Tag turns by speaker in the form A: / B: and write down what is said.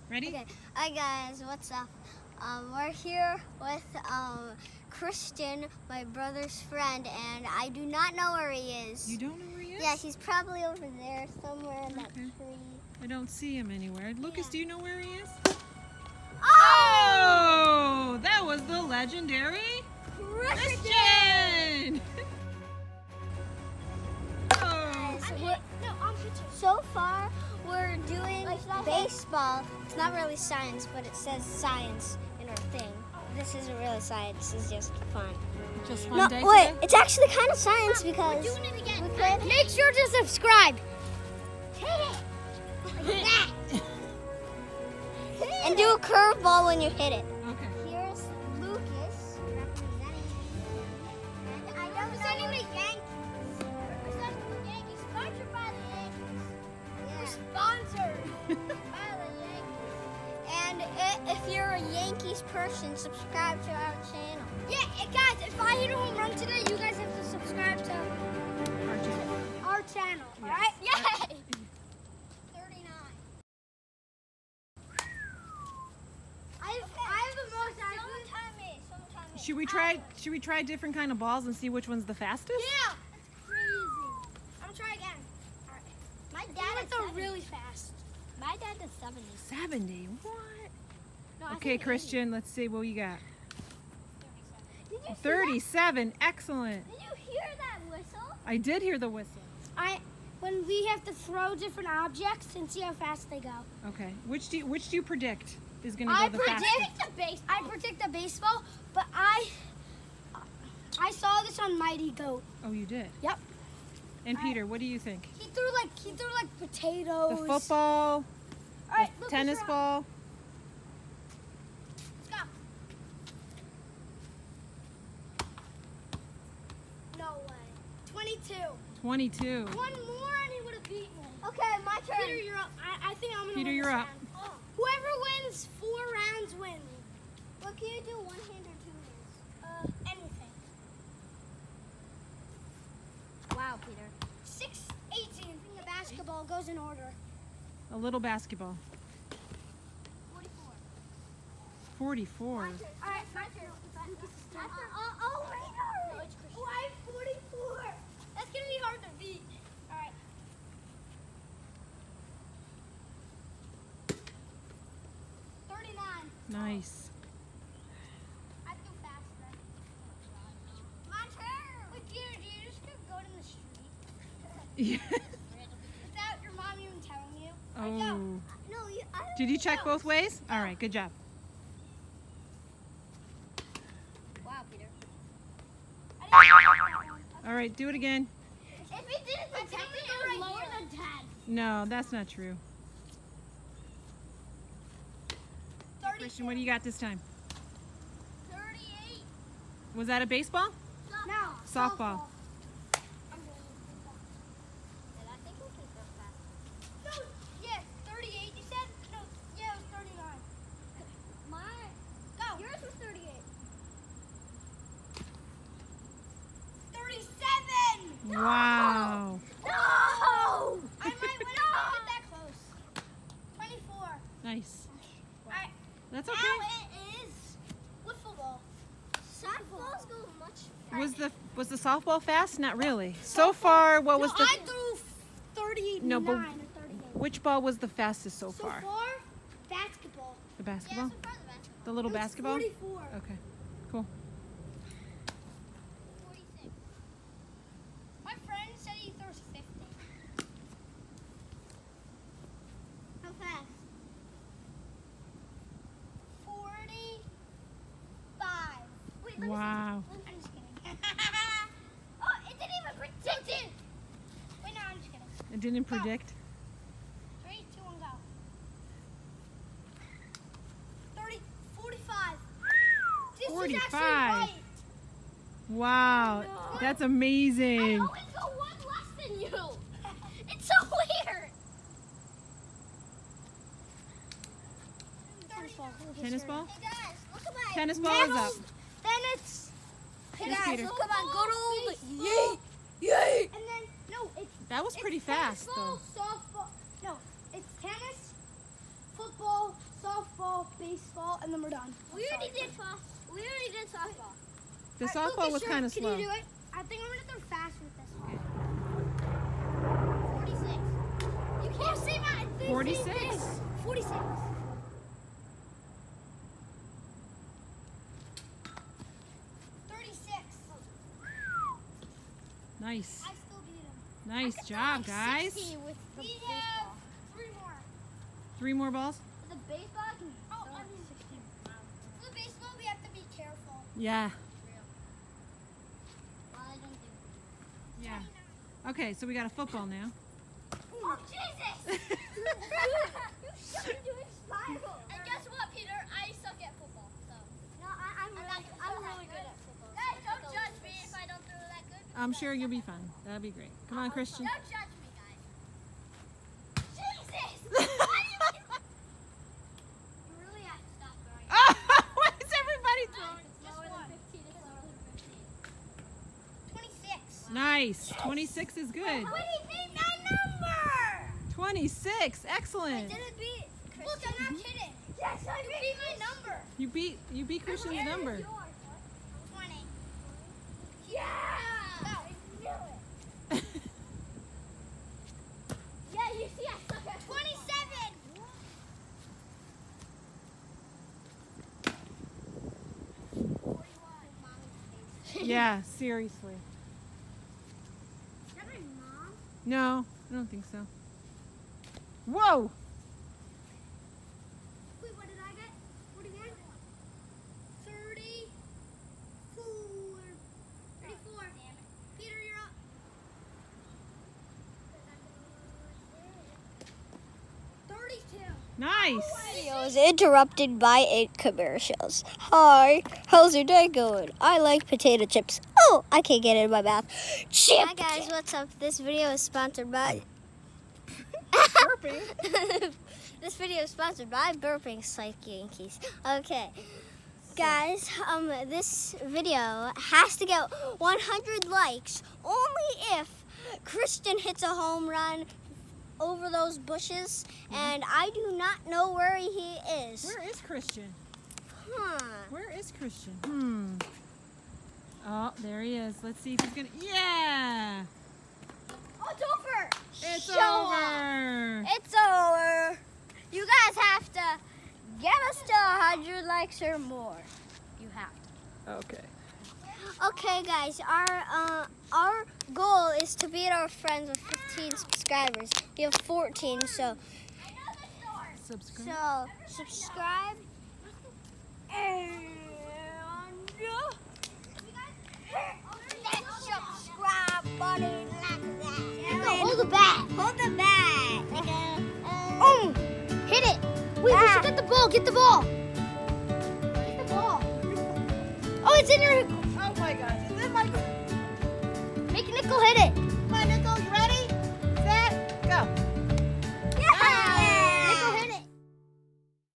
A: Ready?
B: Okay. Hi guys, what's up? We're here with Christian, my brother's friend, and I do not know where he is.
A: You don't know where he is?
B: Yeah, he's probably over there somewhere in that
A: Okay.
B: tree.
A: I don't see him anywhere. Lucas,
B: Yeah.
A: do you know where he is?
B: Oh!
A: Oh, that was the legendary
B: Christian!
A: Christian! Oh.
B: So far, we're doing baseball. It's not really science, but it says science in our thing. This isn't really science. It's just fun.
A: Just fun
B: No,
A: day
B: wait.
A: today?
B: It's actually kind of science because
C: We're doing it again.
B: we could.
C: Make sure to subscribe. Hit it. Like that.
B: And do a curveball when you hit it.
A: Okay.
B: Here's Lucas representing the Yankees.
C: Representing the Yankees. Sponsored by the Yankees.
B: Yeah.
C: Sponsored by the Yankees.
B: And if you're a Yankees person, subscribe to our channel.
C: Yeah, guys, if I hit a home run today, you guys have to subscribe to our channel. All right? Yay! 39. I have the most accurate.
B: Sometime me.
A: Should we try different kind of balls and see which one's the fastest?
C: Yeah, that's crazy. I'm gonna try again. All right.
B: My
C: Dad
B: dad
C: went
B: is
C: though
B: 70.
C: really fast.
B: My dad is 70.
A: 70. What?
C: No, I
A: Okay,
C: think
A: Christian, let's see what you got.
B: Did you
A: 37. Excellent.
B: Did you hear that whistle?
A: I did hear the whistle.
C: when we have to throw different objects and see how fast they go.
A: Okay. Which do you predict is going to go the fastest?
C: I predict the baseball, but I saw this on Mighty Goat.
A: Oh, you did?
C: Yep.
A: And Peter, what do you think?
C: He threw like potatoes.
A: The football,
C: All right,
A: the
C: Lucas,
A: tennis
C: you're up.
A: ball.
C: Let's go. No way. 22.
A: 22.
C: One more and he would have beaten me.
B: Okay, my turn.
C: Peter, you're up. I think I'm gonna
A: Peter,
C: win
A: you're
C: this
A: up.
C: round. Whoever wins 4 rounds wins.
B: What can you do? One hand or two hands?
C: Anything.
B: Wow, Peter.
C: 6-18. The basketball goes in order.
A: A little basketball.
C: 44.
A: 44.
C: All right, my turn. Lucas is turn.
B: Oh, wait.
C: No, it's Christian. Oh, I have 44. That's gonna be hard to beat. All right. 39.
A: Nice.
C: I feel faster. My turn. Wait, Peter, do you just go in the street
A: Yeah.
C: without your mom even telling you?
A: Oh.
B: No, I don't
A: Did you check
B: know.
A: both ways? All right, good job.
B: Wow, Peter.
A: All right, do it again.
B: If he did it,
C: I think it was lower than 10.
A: No, that's not true. Christian, what do you got this time?
C: 38.
A: Was that a baseball?
C: No.
A: Softball.
C: No, yeah, 38. You said? No, yeah, it was 39. Go.
B: Yours was 38.
C: 37.
A: Wow.
B: No!
C: I might win if I get that close. 24.
A: Nice.
C: Alright,
A: That's
C: now
A: okay.
C: it is wiffle ball.
B: Softballs go much
A: Was the softball fast? Not really. So far, what was
C: No,
A: the
C: I threw 39
A: No, but
C: or 38.
A: which ball was the fastest so
C: So
A: far?
C: far, basketball.
A: The basketball? The little
C: It was
A: basketball?
C: 44.
A: Okay. Cool.
C: 46. My friend said he throws 50.
B: How fast?
C: 45. Wait, let me see.
A: Wow.
C: I'm just kidding. Oh, it didn't even predict it. Wait, no, I'm just kidding.
A: It didn't predict.
C: 3, 2, 1, go. 30, 45. This is actually
A: 45.
C: right.
A: Wow. That's amazing.
C: I always go one less than you. It's so weird.
A: Tennis ball?
B: Hey guys, look at my
A: Tennis ball is up.
C: Then it's.
B: Hey
A: Here's
B: guys,
A: Peter.
B: look at my good old
C: Baseball.
B: yay.
C: And then no, it's
A: That was pretty
C: it's
A: fast,
C: baseball,
A: though.
C: softball. No, it's tennis, football, baseball, and then we're done. We already did softball.
A: The softball was kind of slow.
C: Can you do it? I think I'm gonna throw fast with this one. 46. You can't say that.
A: 46.
C: 46. 36.
A: Nice.
C: I still beat him.
A: Nice job, guys.
C: 60 with the baseball. 3 more.
A: 3 more balls?
C: The baseball can. Oh, I mean 16. The baseball, we have to be careful.
A: Yeah.
C: Well, I don't think.
A: Yeah. Okay, so we got a football now.
C: Oh, Jesus! You shouldn't do it spiral. And guess what, Peter? I suck at football. So. No, I'm really good at football. Guys, don't judge me if I don't throw that good.
A: I'm sure you'll be fine. That'll be great. Come on, Christian.
C: Don't judge me, guys. Jesus! You really have to stop throwing.
A: What is everybody throwing?
C: It's lower than 15. It's lower than 15. 26.
A: Nice. 26 is good.
C: What do you think that number?
A: 26. Excellent.
C: Didn't beat Christian. Look, I'm not kidding. Yes, I beat my number.
A: You beat Christian's number.
C: 20. Yeah! I knew it. Yeah, you see, I suck at 27.
A: Yeah, seriously.
C: Is that my mom?
A: No, I don't think so. Whoa!
C: Wait, what did I get? 41? 34. 34. Peter, you're up. 32.
A: Nice.
B: Video is interrupted by 8 commercials. Hi, how's your day going? I like potato chips. Oh, I can't get it in my mouth. Chip. Hi guys, what's up? This video is sponsored by
A: Burping.
B: This video is sponsored by Burping Psych Yankees. Okay. Guys, this video has to get 100 likes only if Christian hits a home run over those bushes, and I do not know where he is.
A: Where is Christian?
B: Huh.
A: Where is Christian? Oh, there he is. Let's see if he's gonna. Yeah!
C: Oh, it's over.
A: It's
B: Show
A: over.
B: It's over. You guys have to get us to 100 likes or more. You have to.
A: Okay.
B: Okay, guys, our goal is to beat our friends with 15 subscribers. We have 14, so
A: Subscribe.
B: subscribe and hit subscribe button like that.
C: Hold the bat.
B: Hold the bat.
C: Hit it. Wait, we should get the ball. Get the ball. Get the ball. Oh, it's in your.
A: Oh my gosh. Is it my.
C: Make Nickel hit it.